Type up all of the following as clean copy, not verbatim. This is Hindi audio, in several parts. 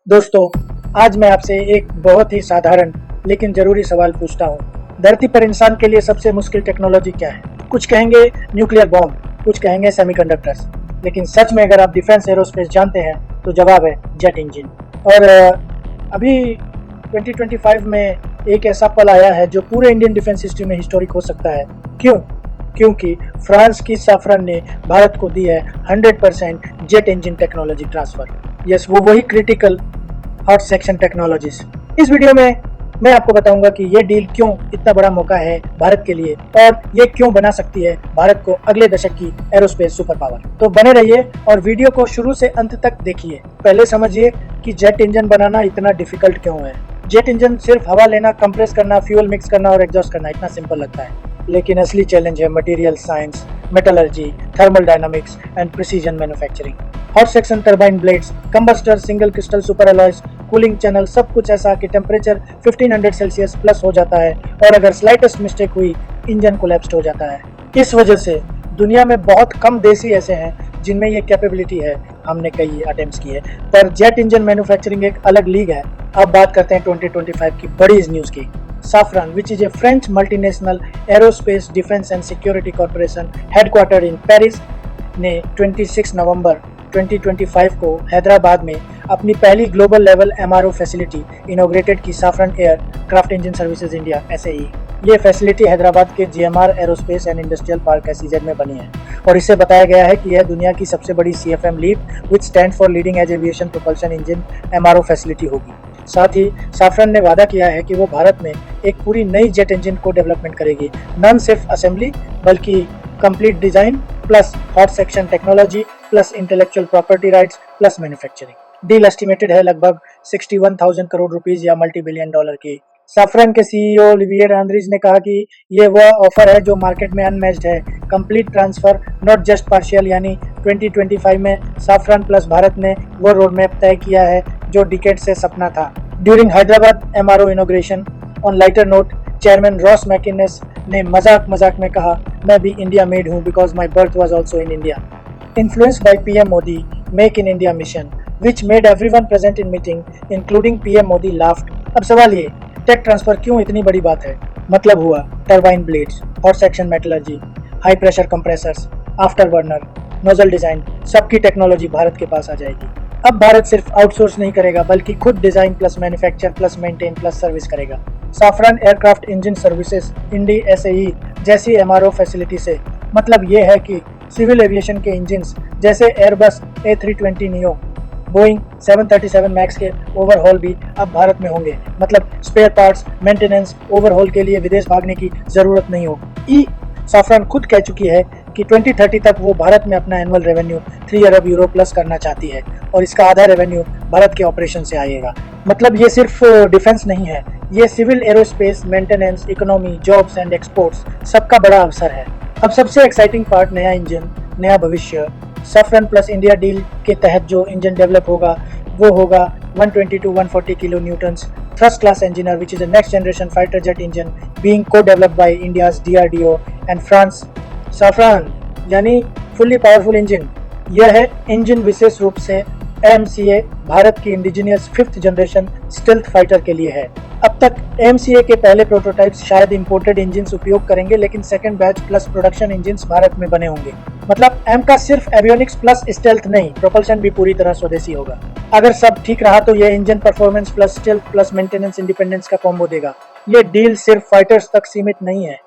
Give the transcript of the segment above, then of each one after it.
दोस्तों, आज मैं आपसे एक बहुत ही साधारण लेकिन जरूरी सवाल पूछता हूँ। धरती पर इंसान के लिए सबसे मुश्किल टेक्नोलॉजी क्या है? कुछ कहेंगे न्यूक्लियर बॉम्ब, कुछ कहेंगे सेमीकंडक्टर्स, लेकिन सच में अगर आप डिफेंस एरोस्पेस जानते हैं तो जवाब है जेट इंजन। और अभी 2025 में एक ऐसा पल आया है जो पूरे इंडियन डिफेंस हिस्ट्री में हिस्टोरिक हो सकता है। क्यों? क्योंकि फ्रांस की सैफरन ने भारत को दी है 100% jet engine technology transfer. Yes, वो वही क्रिटिकल हॉट सेक्शन टेक्नोलॉजीज। इस वीडियो में मैं आपको बताऊंगा कि ये डील क्यों इतना बड़ा मौका है भारत के लिए और ये क्यों बना सकती है भारत को अगले दशक की एरोस्पेस सुपर पावर। तो बने रहिए और वीडियो को शुरू से अंत तक देखिए। पहले समझिए कि जेट इंजन बनाना इतना डिफिकल्ट क्यों है। जेट इंजन सिर्फ हवा लेना, कंप्रेस करना, फ्यूल मिक्स करना और एग्जॉस्ट करना, इतना सिंपल लगता है, लेकिन असली चैलेंज है material science, metallurgy, thermal dynamics and precision manufacturing. Hot section turbine blades, combustor, single crystal super alloys, cooling channel, सब कुछ ऐसा कि टेम्परेचर 1500 सेल्सियस प्लस हो जाता है और अगर स्लाइटेस्ट मिस्टेक हुई इंजन कोलैप्स हो जाता है। इस वजह से दुनिया में बहुत कम देश ही ऐसे हैं जिनमें ये कैपेबिलिटी है। हमने कई अटेम्प्ट्स किए, पर जेट इंजन मैन्युफैक्चरिंग एक अलग लीग है। अब बात करते हैं 2025 की बड़ी इस न्यूज़ की। Safran, which is a French multinational aerospace defense and security corporation headquartered in Paris, ने 26 नवंबर 2025 को हैदराबाद में अपनी पहली global level MRO facility inaugurated की। Safran aircraft engine services India (SAE) ये फैसिलिटी हैदराबाद के GMR aerospace and industrial park SEZ में बनी है और इसे बताया गया है कि यह दुनिया की सबसे बड़ी CFM leap which stand for leading edge aviation propulsion engine MRO facility होगी। साथ ही साफरन ने वादा किया है कि वो भारत में एक पूरी नई जेट इंजन को डेवलपमेंट करेगी, न सिर्फ असेंबली बल्कि complete design plus hot section technology plus intellectual property rights plus manufacturing. Deal estimated है लगभग 61,000 करोड़ रुपीस या मल्टी-बिलियन डॉलर की। साफरन के CEO ओलिवियर एंड्रीज ने कहा कि ये वह ऑफर है जो मार्केट में अनमैच्ड है, complete transfer not just partial. यानी 2025 में साफरन प्लस भारत ने वो रोड मैप तय किया है जो डिकेड से सपना था। During Hyderabad MRO inauguration on lighter note, chairman Ross McInnes ने मजाक में कहा, मैं भी इंडिया मेड हूँ because my birth was also in India. Influenced by PM Modi Make in India mission, which made everyone present in meeting, including PM Modi, laughed. अब सवाल ये, टेक ट्रांसफर क्यों इतनी बड़ी बात है? मतलब हुआ turbine blades, hot section metallurgy, high pressure compressors, after burner, nozzle design, सबकी टेक्नोलॉजी भारत के पास आ जाएगी। अब भारत सिर्फ आउटसोर्स नहीं करेगा बल्कि खुद design plus manufacture plus maintain plus service करेगा। साफरन एयरक्राफ्ट इंजन सर्विसेज इंडी SAE जैसी MRO फैसिलिटी से मतलब ये है कि सिविल एविएशन के इंजन्स जैसे Airbus A320 neo, Boeing 737 max के ओवरहॉल भी अब भारत में होंगे। मतलब स्पेयर पार्ट्स, मेंटेनेंस, ओवरहॉल के लिए विदेश भागने की जरूरत नहीं होगी। साफरन खुद कह चुकी है कि 2030 तक वो भारत में अपना एनुअल रेवेन्यू 3 अरब यूरो प्लस करना चाहती है और इसका आधा रेवेन्यू भारत के ऑपरेशन से आएगा। मतलब ये सिर्फ डिफेंस नहीं है, ये civil aerospace, maintenance, economy, jobs and exports सबका बड़ा अवसर है। अब सबसे एक्साइटिंग पार्ट, नया इंजन, नया भविष्य। साफरन प्लस इंडिया डील के तहत जो इंजन डेवलप होगा वो होगा 120 to 140 kilo Newton's thrust class engineer which is a next generation fighter jet engine being co-developed by India's DRDO and France। साफरन यानी फुल्ली पावरफुल इंजन। यह है इंजन विशेष रूप से AMCA भारत की indigenous 5th generation stealth fighter के लिए है। अब तक AMCA के पहले प्रोटोटाइप्स शायद इंपोर्टेड इंजन्स उपयोग करेंगे, लेकिन second batch plus production engines Bharat में बने होंगे। मतलब M का सिर्फ एवियोनिक्स प्लस स्टेल्थ नहीं, प्रोपल्शन भी पूरी तरह स्वदेशी होगा। अगर सब ठीक रहा तो यह engine performance plus stealth plus maintenance independence का कॉम्बो देगा। ये डील सिर्फ फाइटर्स तक सीमित नहीं है,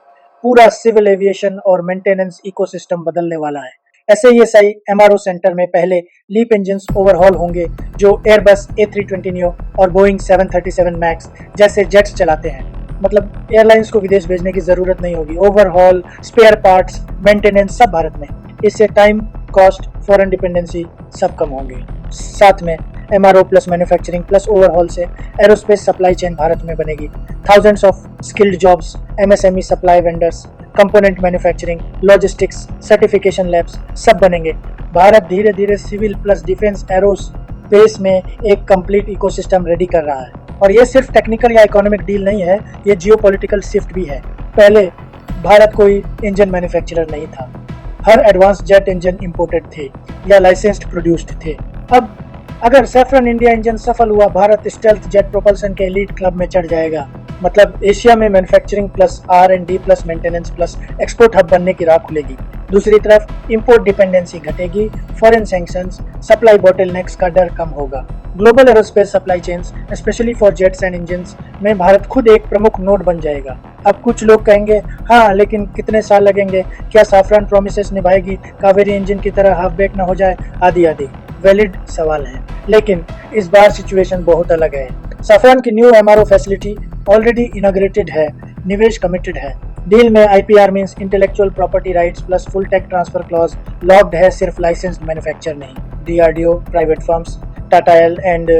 पूरा सिविल एविएशन और मेंटेनेंस इकोसिस्टम बदलने वाला है। SAESI MRO सेंटर में पहले लीप इंजन्स ओवरहॉल होंगे जो एयरबस A320 नियो और बोइंग 737 मैक्स जैसे जेट्स चलाते हैं। मतलब एयरलाइंस को विदेश भेजने की जरूरत नहीं होगी। ओवरहॉल, स्पेयर पार्ट्स, मेंटेनेंस सब भारत में। इससे टाइम, कॉस्ट, फॉरेन डिपेंडेंसी सब कम होंगे। साथ में MRO plus manufacturing plus overhaul से एरोस्पेस सप्लाई चेन भारत में बनेगी। Thousands of skilled jobs, MSME supply vendors, component manufacturing, logistics, certification labs सब बनेंगे। भारत धीरे धीरे सिविल प्लस डिफेंस एरोस्पेस में एक कंप्लीट इकोसिस्टम रेडी कर रहा है। और ये सिर्फ टेक्निकल या इकोनॉमिक डील नहीं है, ये जियोपॉलिटिकल शिफ्ट भी है। पहले भारत कोई इंजन मैन्युफैक्चरर नहीं था, हर एडवांस जेट इंजन इंपोर्टेड थे या लाइसेंस्ड प्रोड्यूस्ड थे। अब अगर सैफरन इंडिया इंजन सफल हुआ, भारत स्टेल्थ जेट प्रोपल्सन के एलीट क्लब में चढ़ जाएगा। मतलब एशिया में manufacturing plus R&D plus maintenance plus export hub बनने की राह खुलेगी। दूसरी तरफ इंपोर्ट डिपेंडेंसी घटेगी, फॉरेन सैंक्शंस, सप्लाई बॉटलनेक्स का डर कम होगा। Global aerospace supply chains specially for jets and engines में भारत खुद एक प्रमुख नोड बन जाएगा। अब कुछ लोग कहेंगे हाँ, लेकिन कितने साल लगेंगे, क्या सैफरन प्रोमिसेस निभाएगी, कावेरी इंजन की तरह हाफ बेक न हो जाए, आदि आदि वैलिड सवाल है। लेकिन इस बार सिचुएशन बहुत अलग है। सैफरन की new MRO facility already inaugurated है, निवेश कमिटेड है। डील में IPR means intellectual property rights plus full tech transfer clause locked है, सिर्फ लाइसेंस्ड मैन्युफैक्चर नहीं। DRDO, private firms, Tata and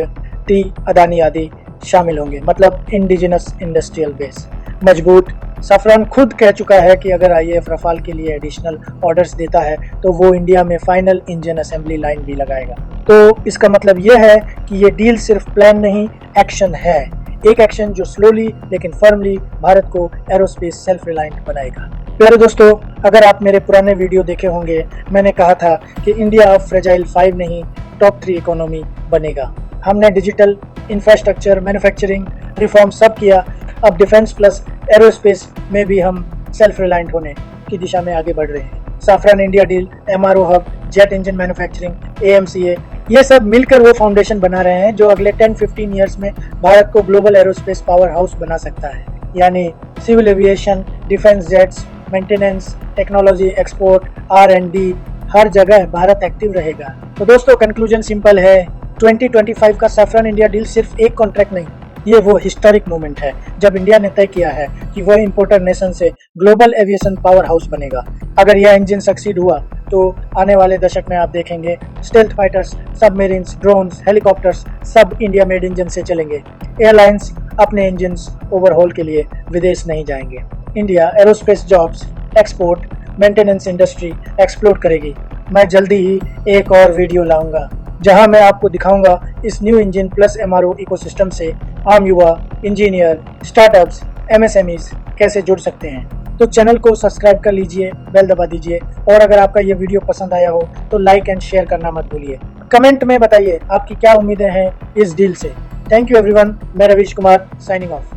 T, Adani आदि शामिल होंगे, मतलब इंडिजिनस इंडस्ट्रियल बेस मजबूत। सैफरन खुद कह चुका है कि अगर IAF रफाल के लिए एडिशनल ऑर्डर्स देता है तो वो इंडिया में फाइनल इंजन असेंबली लाइन भी लगाएगा। तो इसका मतलब ये है कि ये डील सिर्फ प्लान नहीं, एक्शन है। एक एक्शन जो स्लोली लेकिन फर्मली भारत को एरोस्पेस सेल्फ रिलायंट बनाएगा। प्यारे दोस्तों, अगर आप मेरे पुराने वीडियो देखे होंगे, मैंने कहा था कि इंडिया अब फ्रेजाइल 5 नहीं, टॉप 3 इकोनॉमी बनेगा। हमने डिजिटल, इंफ्रास्ट्रक्चर, मैन्युफैक्चरिंग रिफॉर्म सब किया। अब डिफेंस प्लस एरोस्पेस में भी हम सेल्फ रिलायंट होने की दिशा में आगे बढ़ रहे हैं। Saffron India deal, MRO hub, jet engine manufacturing, AMCA, ये सब मिलकर वो फाउंडेशन बना रहे हैं जो अगले 10-15 ईयर्स में भारत को ग्लोबल एरोस्पेस पावर हाउस बना सकता है। यानी civil aviation, defence jets, maintenance, technology, export, R&D, हर जगह भारत एक्टिव रहेगा। तो दोस्तों, कंक्लूजन सिंपल है, 2025 का सैफरन इंडिया डील सिर्फ एक कॉन्ट्रैक्ट नहीं, ये वो हिस्टोरिक मोमेंट है जब इंडिया ने तय किया है कि वह इंपोर्टर नेशन से ग्लोबल एविएशन पावर हाउस बनेगा। अगर यह इंजन सक्सीड हुआ तो आने वाले दशक में आप देखेंगे stealth fighters, submarines, drones, helicopters सब इंडिया मेड इंजन से चलेंगे। एयरलाइंस अपने इंजन्स ओवरहॉल के लिए विदेश नहीं जाएंगे। India aerospace jobs, export, maintenance industry explore करेगी। मैं जल्दी ही एक और वीडियो लाऊंगा जहां मैं आपको दिखाऊंगा इस new engine plus MRO ecosystem से आम युवा, इंजीनियर, स्टार्टअप्स, MSMEs कैसे जुड़ सकते हैं। तो चैनल को सब्सक्राइब कर लीजिए, बेल दबा दीजिए, और अगर आपका ये वीडियो पसंद आया हो तो लाइक एंड शेयर करना मत भूलिए। कमेंट में बताइए आपकी क्या उम्मीदें हैं इस डील से। थैंक यू एवरीवन, मैं रवीश कुमार साइनिंग ऑफ।